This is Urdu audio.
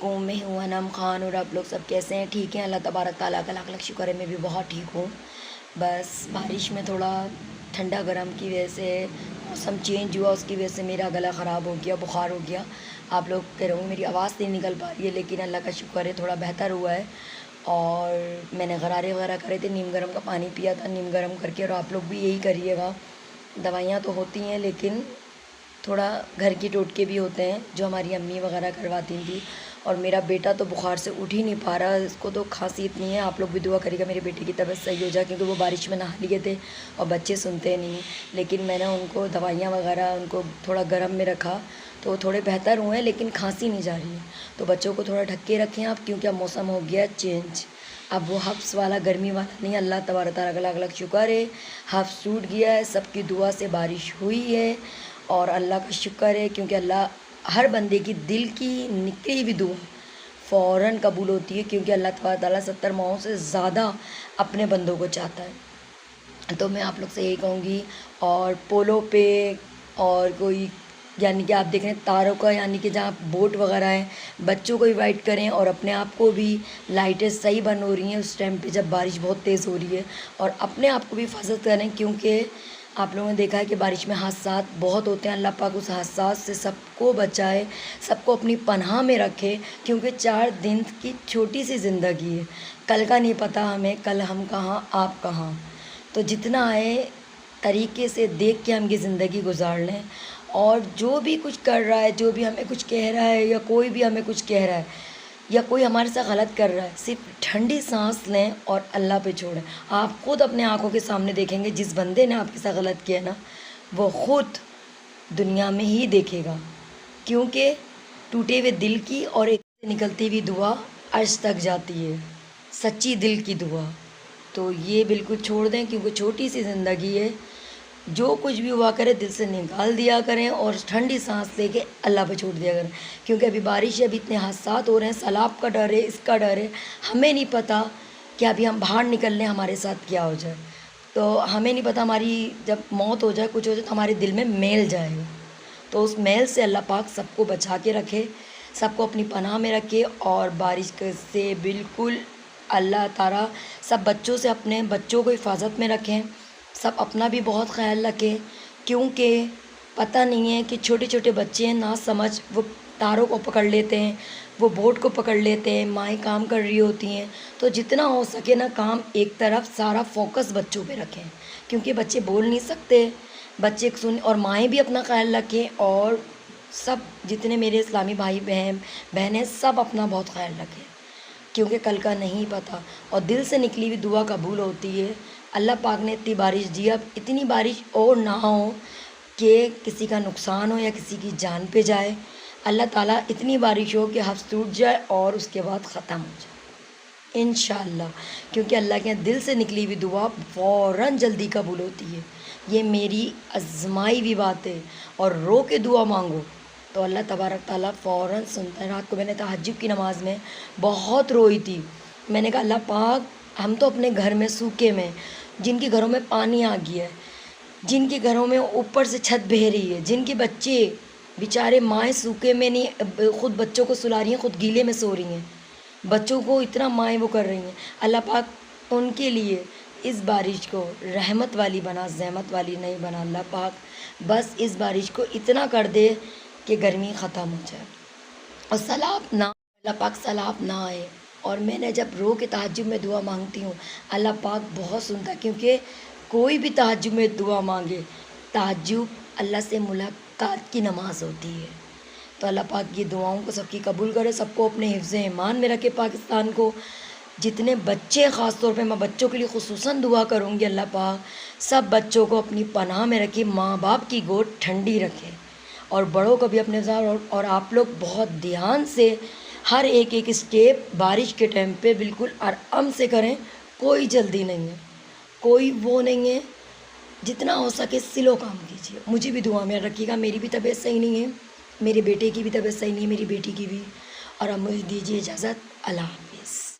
میں ہوں انم خان، اور آپ لوگ سب کیسے ہیں؟ ٹھیک ہیں؟ اللہ تبارک تعالیٰ کا لاکھ لاکھ شکر ہے، میں بھی بہت ٹھیک ہوں۔ بس بارش میں تھوڑا ٹھنڈا گرم کی وجہ سے موسم چینج ہوا، اس کی وجہ سے میرا گلا خراب ہو گیا، بخار ہو گیا۔ آپ لوگ کہہ رہے ہوں میری آواز نہیں نکل پا رہی ہے، لیکن اللہ کا شکر ہے تھوڑا بہتر ہوا ہے۔ اور میں نے غرارے وغیرہ کرے تھے، نیم گرم کا پانی پیا تھا، نیم گرم کر کے، اور آپ لوگ بھی یہی کریے گا۔ دوائیاں تو ہوتی ہیں، لیکن تھوڑا گھر کی ٹوٹکے بھی ہوتے ہیں جو ہماری امی وغیرہ کرواتی تھیں۔ اور میرا بیٹا تو بخار سے اٹھ ہی نہیں پا رہا، اس کو تو کھانسی اتنی ہے۔ آپ لوگ بھی دعا کریے گا میرے بیٹے کی طبیعت صحیح ہو جائے، کیونکہ وہ بارش میں نہا لیے تھے اور بچے سنتے نہیں ہیں۔ لیکن میں نے ان کو دوائیاں وغیرہ ان کو تھوڑا گرم میں رکھا تو وہ تھوڑے بہتر ہوئے ہیں، لیکن کھانسی نہیں جا رہی ہے۔ تو بچوں کو تھوڑا ڈھک کے رکھیں آپ، کیونکہ اب موسم ہو گیا چینج، اب وہ حبس والا گرمی والا نہیں۔ اللہ تبارک تعالیٰ کا لاکھ لاکھ شکر ہے، حبس ٹوٹ گیا ہے، سب کی دعا سے بارش ہوئی ہے، اور اللہ کا شکر ہے، کیونکہ اللہ ہر بندے کی دل کی نکلی ہوئی دعا فوراً قبول ہوتی ہے، کیونکہ اللہ تبارک تعالیٰ 70 ماہوں سے زیادہ اپنے بندوں کو چاہتا ہے۔ تو میں آپ لوگ سے یہی کہوں گی، اور پولو پہ اور کوئی یعنی کہ آپ دیکھ رہے ہیں تاروں کا، یعنی کہ جہاں بوٹ وغیرہ ہیں، بچوں کو انوائٹ کریں، اور اپنے آپ کو بھی لائٹیں صحیح بند ہو رہی ہیں اس ٹائم پہ جب بارش بہت تیز ہو رہی ہے، اور اپنے آپ کو بھی حفاظت کریں، کیونکہ آپ لوگوں نے دیکھا ہے کہ بارش میں حادثات بہت ہوتے ہیں۔ اللہ پاک اس حادثات سے سب کو بچائے، سب کو اپنی پناہ میں رکھے، کیونکہ 4 دن کی چھوٹی سی زندگی ہے، کل کا نہیں پتہ ہمیں، کل ہم کہاں آپ کہاں۔ تو جتنا ہے طریقے سے دیکھ کے ہم یہ زندگی گزار لیں، اور جو بھی کچھ کر رہا ہے، جو بھی ہمیں کچھ کہہ رہا ہے، یا کوئی بھی ہمیں کچھ کہہ رہا ہے، یا کوئی ہمارے ساتھ غلط کر رہا ہے، صرف ٹھنڈی سانس لیں اور اللہ پہ چھوڑیں۔ آپ خود اپنے آنکھوں کے سامنے دیکھیں گے، جس بندے نے آپ کے ساتھ غلط کیا نا، وہ خود دنیا میں ہی دیکھے گا، کیونکہ ٹوٹے ہوئے دل کی اور ایک نکلتی ہوئی دعا عرش تک جاتی ہے، سچی دل کی دعا۔ تو یہ بالکل چھوڑ دیں، کیونکہ چھوٹی سی زندگی ہے، جو کچھ بھی ہوا کرے دل سے نکال دیا کریں، اور ٹھنڈی سانس لے کے اللہ پہ چھوڑ دیا کریں، کیونکہ ابھی بارش ہے، ابھی اتنے حادثات ہو رہے ہیں، سیلاب کا ڈر ہے، اس کا ڈر ہے، ہمیں نہیں پتہ کہ ابھی ہم باہر نکل لیں ہمارے ساتھ کیا ہو جائے۔ تو ہمیں نہیں پتہ، ہماری جب موت ہو جائے، کچھ ہو جائے، تو ہمارے دل میں میل جائے گا۔ تو اس میل سے اللہ پاک سب کو بچا کے رکھے، سب کو اپنی پناہ میں رکھے، اور بارش سے بالکل اللہ تعالیٰ سب بچوں سے اپنے بچوں کو حفاظت میں رکھیں، سب اپنا بھی بہت خیال رکھیں، کیونکہ پتہ نہیں ہے کہ چھوٹے چھوٹے بچے ہیں نا سمجھ، وہ تاروں کو پکڑ لیتے ہیں، وہ بورڈ کو پکڑ لیتے ہیں، مائیں کام کر رہی ہوتی ہیں۔ تو جتنا ہو سکے نا کام ایک طرف سارا فوکس بچوں پہ رکھیں، کیونکہ بچے بول نہیں سکتے، بچے سن، اور مائیں بھی اپنا خیال رکھیں، اور سب جتنے میرے اسلامی بھائی بہنیں سب اپنا بہت خیال رکھیں، کیونکہ کل کا نہیں پتہ، اور دل سے نکلی ہوئی دعا قبول ہوتی ہے۔ اللہ پاک نے اتنی بارش دی، اب اتنی بارش اور نہ ہو کہ کسی کا نقصان ہو یا کسی کی جان پہ جائے۔ اللہ تعالیٰ اتنی بارش ہو کہ حبس ٹوٹ جائے اور اس کے بعد ختم ہو جائے انشاءاللہ، کیونکہ اللہ کے دل سے نکلی ہوئی دعا فوراً جلدی قبول ہوتی ہے۔ یہ میری آزمائی ہوئی بات ہے، اور رو کے دعا مانگو تو اللہ تبارک تعالیٰ فوراً سنتا ہے۔ رات کو میں نے تہجد کی نماز میں بہت روئی تھی، میں نے کہا اللہ پاک، ہم تو اپنے گھر میں سوکھے میں، جن کے گھروں میں پانی آ گیا ہے، جن کے گھروں میں اوپر سے چھت بہہ رہی ہے، جن کے بچے بیچارے مائیں سوکھے میں نہیں، خود بچوں کو سلا رہی ہیں، خود گیلے میں سو رہی ہیں، بچوں کو اتنا مائیں وہ کر رہی ہیں، اللہ پاک ان کے لیے اس بارش کو رحمت والی بنا، زحمت والی نہیں بنا۔ اللہ پاک بس اس بارش کو اتنا کر دے کہ گرمی ختم ہو جائے، اور سیلاب نہ، اللہ پاک سیلاب نہ آئے۔ اور میں نے جب رو کے تہجد میں دعا مانگتی ہوں، اللہ پاک بہت سنتا ہے، کیونکہ کوئی بھی تہجد میں دعا مانگے، تہجد اللہ سے ملاقات کی نماز ہوتی ہے۔ تو اللہ پاک یہ دعاؤں کو سب کی قبول کرے، سب کو اپنے حفظ ایمان میں رکھے، پاکستان کو۔ جتنے بچے، خاص طور پہ میں بچوں کے لیے خصوصاً دعا کروں گی، اللہ پاک سب بچوں کو اپنی پناہ میں رکھے، ماں باپ کی گود ٹھنڈی رکھے، اور بڑوں کو بھی اپنے ساتھ، اور آپ لوگ بہت دھیان سے ہر ایک اسٹیپ بارش کے ٹائم پہ بالکل آرام سے کریں، کوئی جلدی نہیں ہے، کوئی وہ نہیں ہے، جتنا ہو سکے سلو کام کیجیے۔ مجھے بھی دعا میں رکھیے گا، میری بھی طبیعت صحیح نہیں ہے، میرے بیٹے کی بھی طبیعت صحیح نہیں ہے، میری بیٹی کی بھی، اور اب مجھے دیجیے اجازت، اللہ حافظ۔